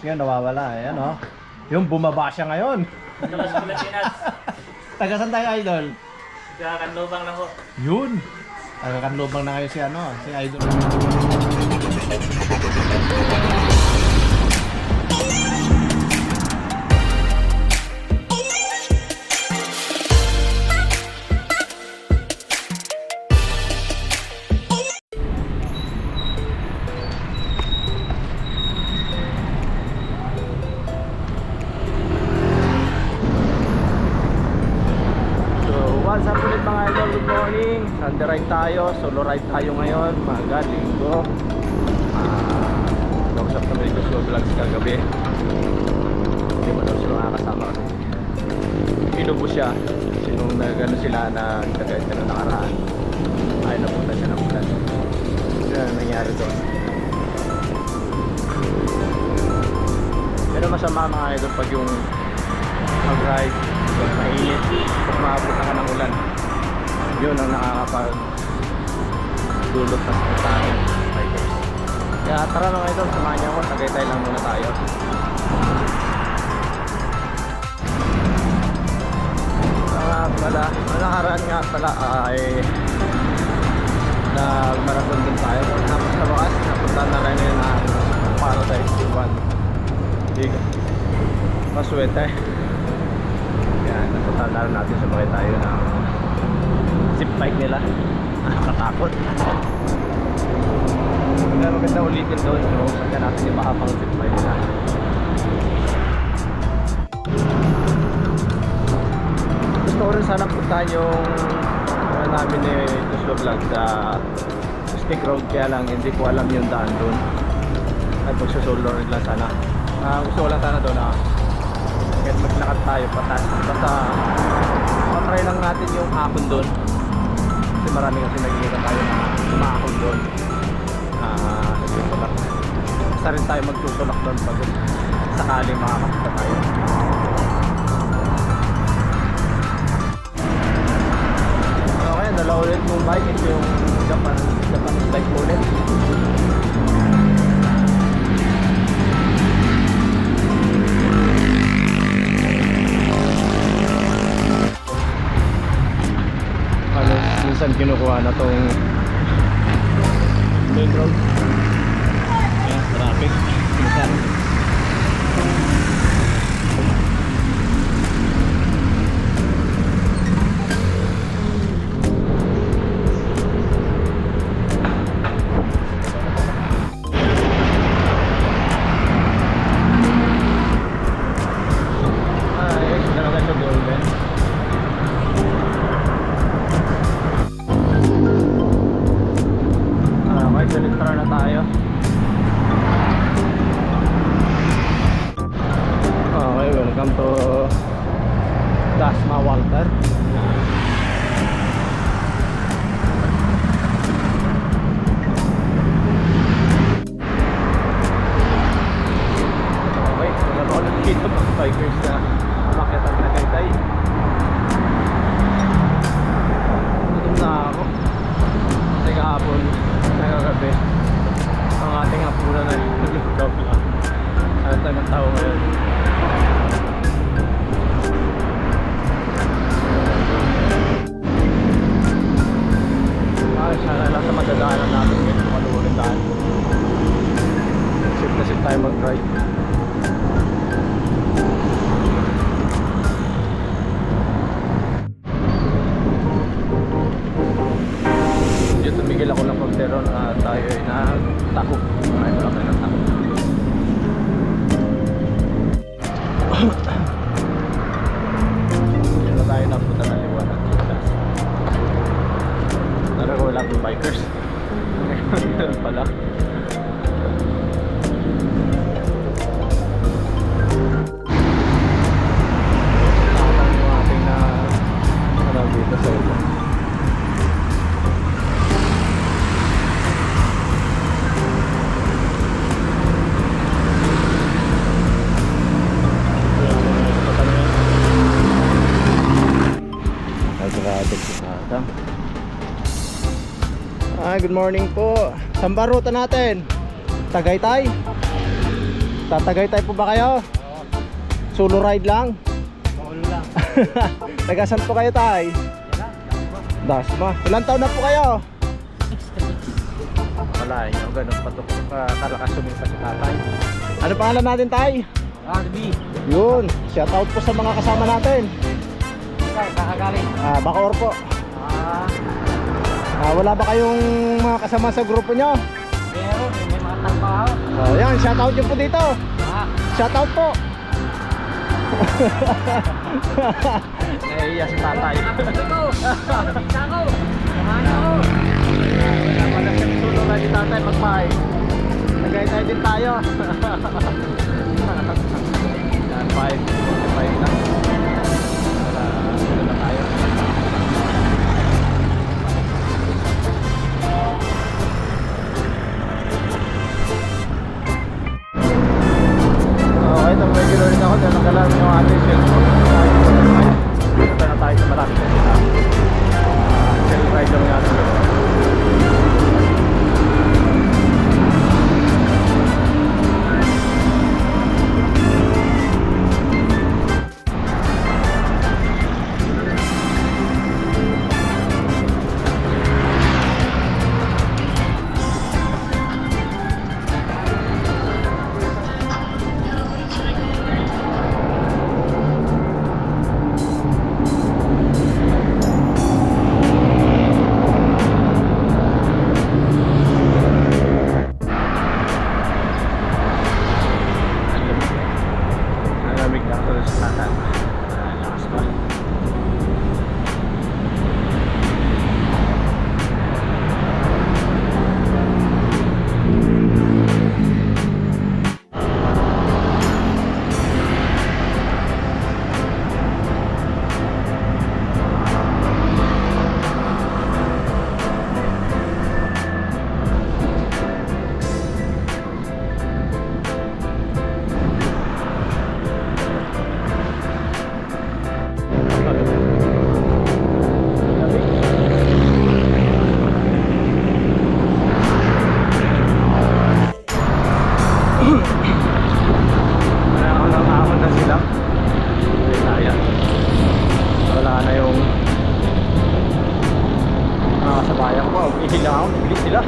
ngayon nawawala. Ayan o. Yung bumaba siya ngayon. Labas Pilipinas. Taga saan tayo, Idol? Sa Kanlubang na ho. Yun. Taga Kanlubang na ngayon si ano, si Idol. What's up ulit mga idol, good morning. Sunday ride tayo, solo ride tayo ngayon, maga, linggo. Nag-usap kami dito sa vlogs kagabi. Hindi mo daw sila makakasama kasi pinubo siya. Sinong nagano sila na nagkagayad ka na nakaraan. Ay, napunta siya ng ulan. Ano na nangyari doon? Pero masama mga idol pag yung mag-ride pag mainit, pag maabot ka ng ulan, yun ang nakakapag dulot na sa tayo. Kaya tara mga idol, samahan niyo ako, Tagaytay lang muna tayo. Nakaraan nga pala ay nag-marathon din tayo. Tapos sa wakas, napunta na rin yun na Paradise T1. Hindi maswerte. Yan, napunta na rin natin sa bakit tayo ng zip bike nila. Nakakatakot. Kaya maganda ulitin doon, pero saka natin iba pang zip bike nila. Gusto ko rin sana puntahan yung namin ni Tuslo Vlog sa Stick Road, kaya lang hindi ko alam yung daan doon. At magsasolo rin lang sana. Gusto ko lang sana doon na kahit maglakad tayo patas, basta matry lang natin yung hakon doon kasi marami kasi nagkikita tayo na sumakon doon. Basta rin tayo magsusulak doon pag sakaling makakapunta tayo. Okay, dala ulit mong bike. Ito yung Japanese bike ulit. Minsan kinukuha na tong main road. Ayan, traffic. Minsan Selitra na tayo. Okay, welcome to Dasma Walter. Okay, wala pa ulit dito mga bikers na umakyat ang Tagaytay. Gutom na ako. Kasi kahapon nagagabi ang ating hapunan ay nag-vlog lang. Ano tayo ng tao ngayon? Sana lang sa madadaanan natin ngayon maluulit tayo. Sip na sip tayo mag-ride. Tumigil ako ng pagteron at tayo ay nagtakot. Ay, wala kayo ng takot. Yan na tayo napunta ng liwanag. Tara ko wala akong bikers. Ganun pala. Nakatang yung ating na dito sa iba. Good morning po. Saan ba ruta natin? Tagaytay? Tatagaytay po ba kayo? Solo ride lang? Paulo lang. Taga saan po kayo, tay? Dasma. Ilang taon na po kayo? Wala, yung ganun pa ito. Kalakas sumisa si tatay. Ano pangalan natin, tay? Rugby. Yun. Shout out po sa mga kasama natin. Kakagaling. Bacoor po. Wala ba kayong mga kasama sa grupo nyo? Meron, may mga trabaho. Yan, shout out nyo po dito. Shout out po. Nahiya si tatay. Wala siyang tulong na si tatay magpahay. Nagay-tay din tayo. Yan, 5 na. Wala na tayo. Okay, ito may gano'n ako dahil nakalam yung ating cellphone. Dito na tayo sa malapit na sila. Cell rider nga sila. Malamig na ako sa tatan. Lakas pa. Nakakahon na sila. Wala na yung mga kasabayan ko. Ihilaw, bilis sila.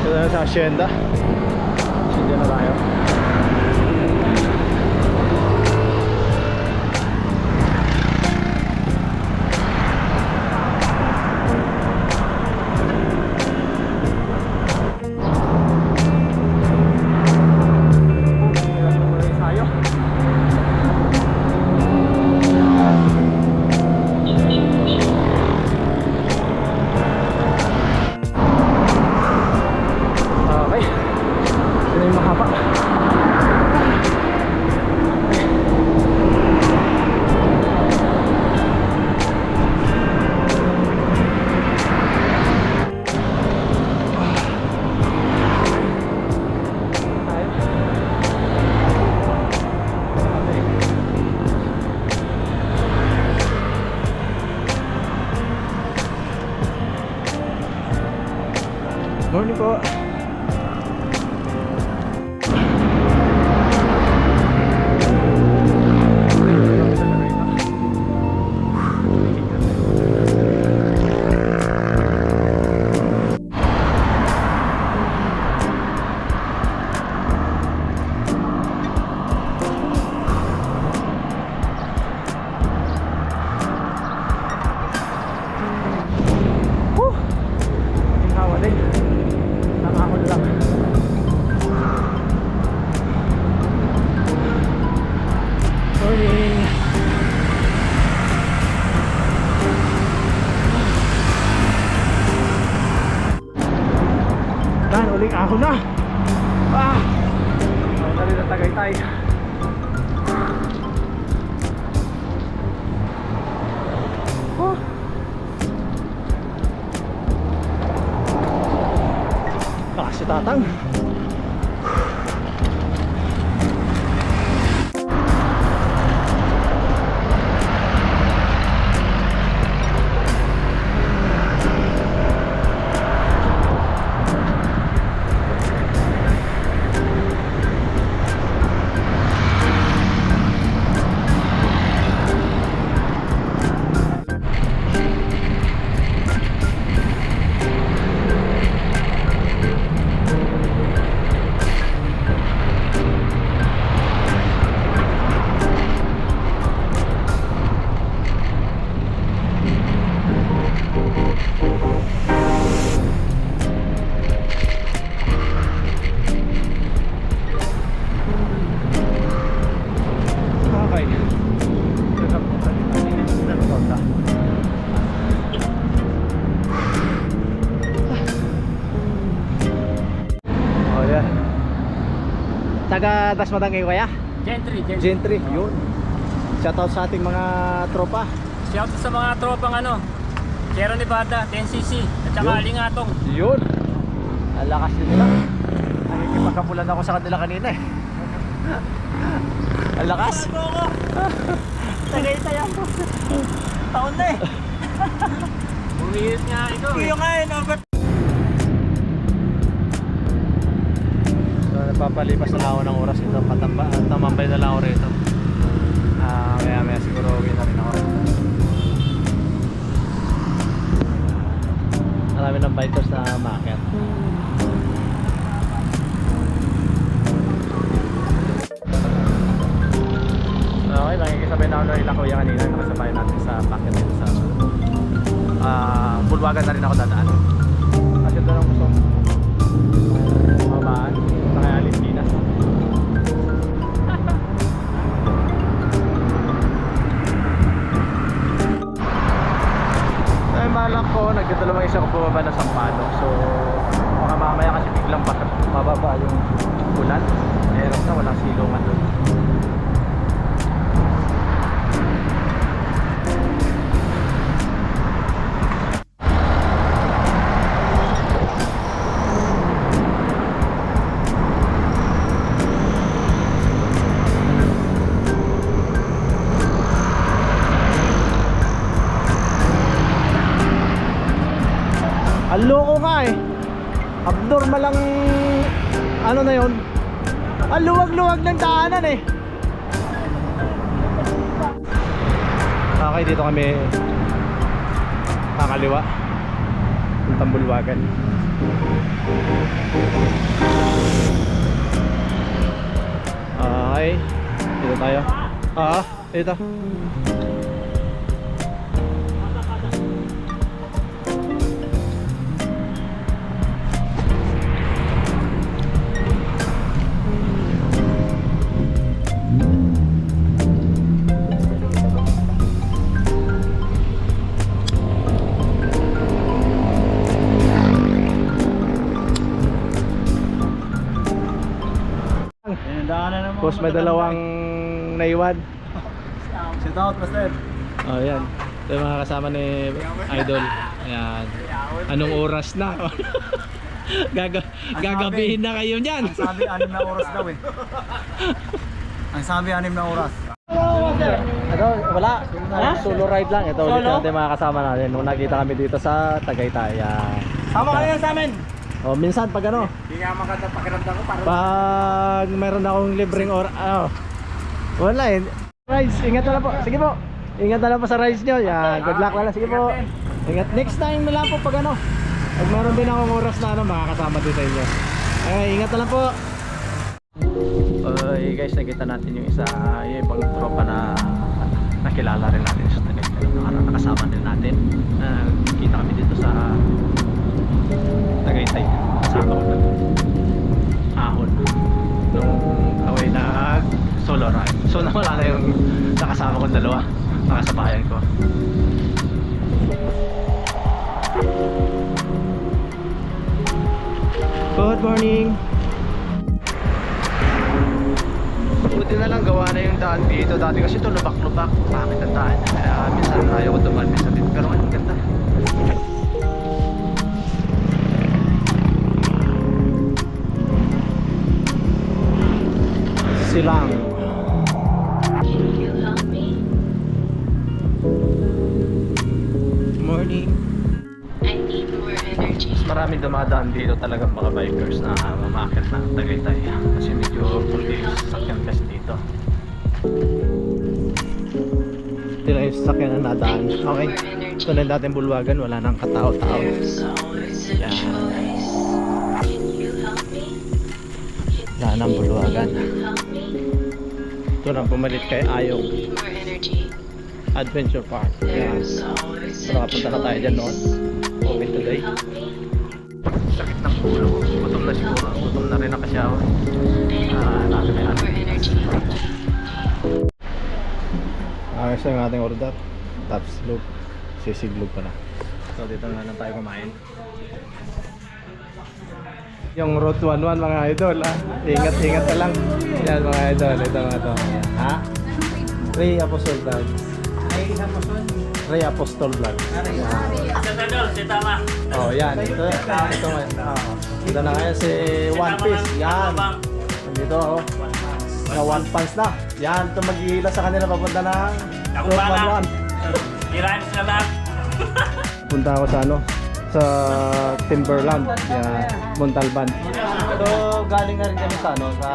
Ito na sa Hacienda. Hacienda na tayo. Okay. Ito na yung mahaba. Morning po. Hawa din. Nakakon lang. Morning. Dan, uling ahon na. Dali na Tagaytay. Si Tatang. Taga Dasmatang kayo kaya? Gentry. Gentry, yun. Shoutout sa ating mga tropa. Shout sa mga tropang Sierra Nevada, 10cc, at saka Yun. Alingatong. Yun. Ang lakas din nila. Nakikipagkapulan ako sa kanila kanina eh. Ang lakas. Tagay tayo. Taon na eh. Bumihit nga ito. Iyo nga eh, Norbert. So, napapalipas na lang ako ng oras ito. Tamambay na lang ako rito. Maya siguro uwi na rin ako. Marami ng bikers na market. Okay, nakikisabay na ako nila kuya kanina. Nakasabay natin sa packet dito sa Bulwagan na rin ako dadaan. Kasi doon ang gusto mabaan sa kaya Alimpinas. Ay malak ko, nagdadalawang isa ko bumaba ng Sampaloc. So baka mamaya kasi biglang mababa yung ulan. Meron na walang silungan doon. Ang loko nga eh. Abnormal lang ano na yon. Ang luwag-luwag ng daanan eh. Okay, dito kami kakaliwa. Puntang Bulwagan. Okay, dito tayo. Dito. Boss, may dalawang naiwan. Shout out, Master. Oh, yan. Ito yung mga kasama ni Idol. Ayan. Anong oras na? Gagabihin na kayo niyan. Ang sabi, 6 na oras daw eh. Ang sabi, 6 na oras. Ano, wala. Solo ride lang. Ito ulit natin mga kasama natin. Nung nakita kami dito sa Tagaytay. Sama kayo sa amin. Oh, minsan pag ano, Hindi nga maganda pakiramdam ko para pag meron akong libreng wala eh. Rides, ingat na lang po. Sige po. Ingat na lang po sa rides nyo. Yan, good luck na lang. Sige po. Ingat. Next time na lang po pag ano. Pag meron din akong oras na makakasama din sa inyo. Okay, ingat na lang po. Okay guys, nakita natin yung yung ibang tropa na nakilala rin natin sa Tagaytay. Nakasama din natin. Kita kami dito sa Tagaytay. Kasama ko ng ahon nung away na solo ride. So nawala na yung nakasama kong dalawa, nakasabayan ko. Good morning. Buti na lang gawa na yung daan dito. Dati kasi ito lubak-lubak. Pangit ang daan. Kaya minsan ayaw ko dumaan minsan dito. Pero ngayon ganda. Silang. Morning. I need more energy. Mas maraming dumadaan dito talagang mga bikers na mamakit na Tagaytay. Kasi medyo puti yung sasakyan kasi dito. Ito lang yung sasakyan na nadaan. Okay. Tunay natin Bulwagan. Wala nang katao-tao. There's always a Yeah. choice. Can you help me? Wala nang Bulwagan. Can you help me? Ito lang pumalit kay Ayong Need more energy. Adventure Park. Yan. There's always So a nakapunta na tayo dyan noon. choice. Open today. Can you help me? Sakit ng ulo. Gutom na siguro. Gutom na rin ako siya. Natin may More energy. ayos na yung ating order. Tops loop. Sisiglog pa na. So dito na lang tayo kumain. Yung Route 11 mga idol ha. Ingat-ingat ka lang. Yan mga idol. Ito mga to. Ha? Ray Apostol Vlog. Ray Apostol Vlog. Sa Tadol, si Tama. Oh, yan. Ito ito na ngayon si One Piece. Yan. Dito oh. Na One Punch na. Yan. Ito maghihila sa kanila papunta ng Route 11. Tirahan sila lahat. Punta ako sa ano? Sa Timberland. Yan. Montalban. So, galing na rin kami sa ano? Sa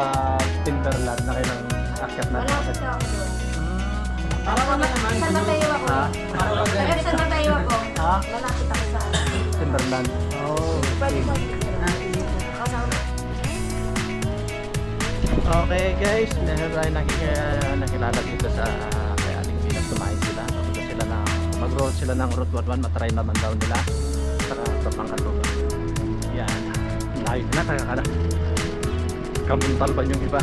Timberland na kailang akyat na. Malapit ka ako doon. Saan ba tayo ako? Ha? Saan ba tayo ako? Ha? Malapit ako sa... Timberland. Oh. Pwede mo. Kasama. Okay guys, meron tayo nakilala dito sa kay Aling Pinas. Tumain sila. Dito sila na mag-roll sila ng Route 11. Matry naman daw nila. Sa pangkatulog. Yan. Layo na tagakala. Kamuntal ba yung iba?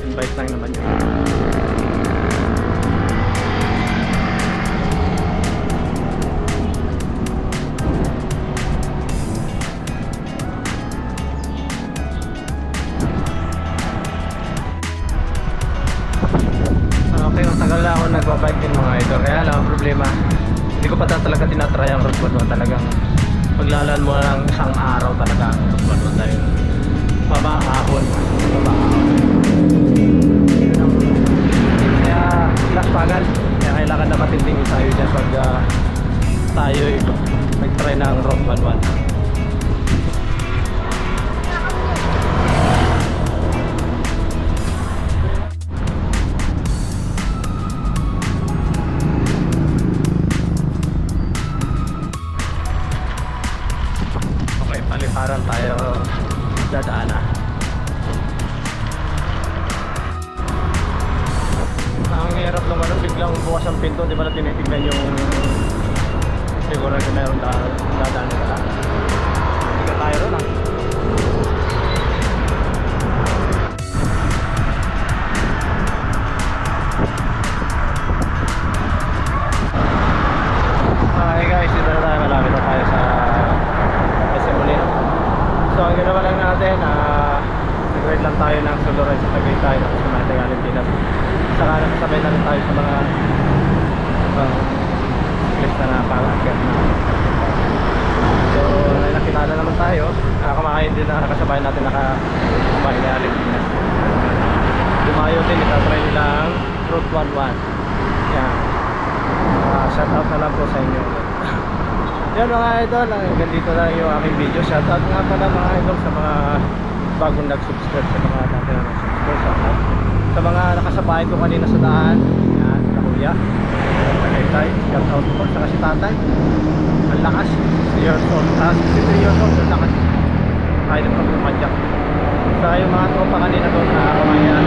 Invite lang naman yun. Okay, matagal na ako nagbabike din mga idol. Kaya lang ang problema, hindi ko pa talaga tinatry ang Route 11. Talagang paglalaan mo ng isang araw talaga ang Route 11 dahil babahahon. Kaya last pagal. Kaya kailangan na matinding tayo dyan pag tayo mag-try ng Route 11. Okay, paliparan tayo dadaanan. Ang hirap naman ang biglang bukas ang pinto, di ba na tinitignan yung siguro na meron dadaanan ka lang. Hindi ka tayo ron Okay guys, dito na tayo, malapit na tayo sa Molino. So ang ginawa lang natin, nag-ride lang tayo ng solo ride sa Tagaytay tapos sa mga Valentínas. Saka nakasabay na rin tayo sa mga place na napakagad na. So nakilala naman tayo, kumakain din na nakasabay natin kumain na Valentínas. Dumayo din, itatry nila ang Route 11. Yan. Shout out na lang po sa inyo. Yan mga idol, hanggang dito lang yung aking video. Shoutout nga pala mga idol sa mga bagong nag-subscribe, sa mga dati na nag-subscribe sa mga nakasabay ko kanina sa daan. Yan, sa kuya Tagaytay, shoutout po. Saka si tatay, ang lakas, 6 years old, 63 years old, ang lakas kahit na pagpumadyak. Saka yung mga tropa kanina doon na kumayan,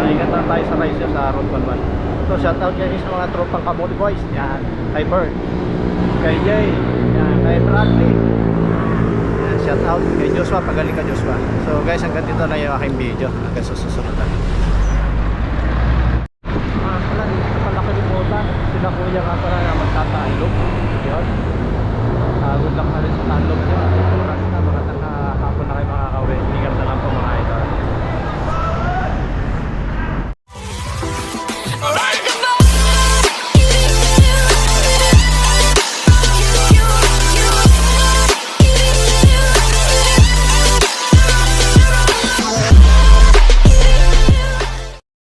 ingat na tayo sa rice sa Route 11. So shoutout yan sa mga tropang Kamote Boys. Yan, kay Bert, kay Jay, yan, kay Bradley. Yan, shoutout kay Joshua, pagaling ka Joshua. So guys, hanggang dito na yung aking video. Hanggang sa susunod na. Pala, dito pala kalimutan. Sila kuya nga pala na magtatalog. Yun. Good luck na rin sa talog niya.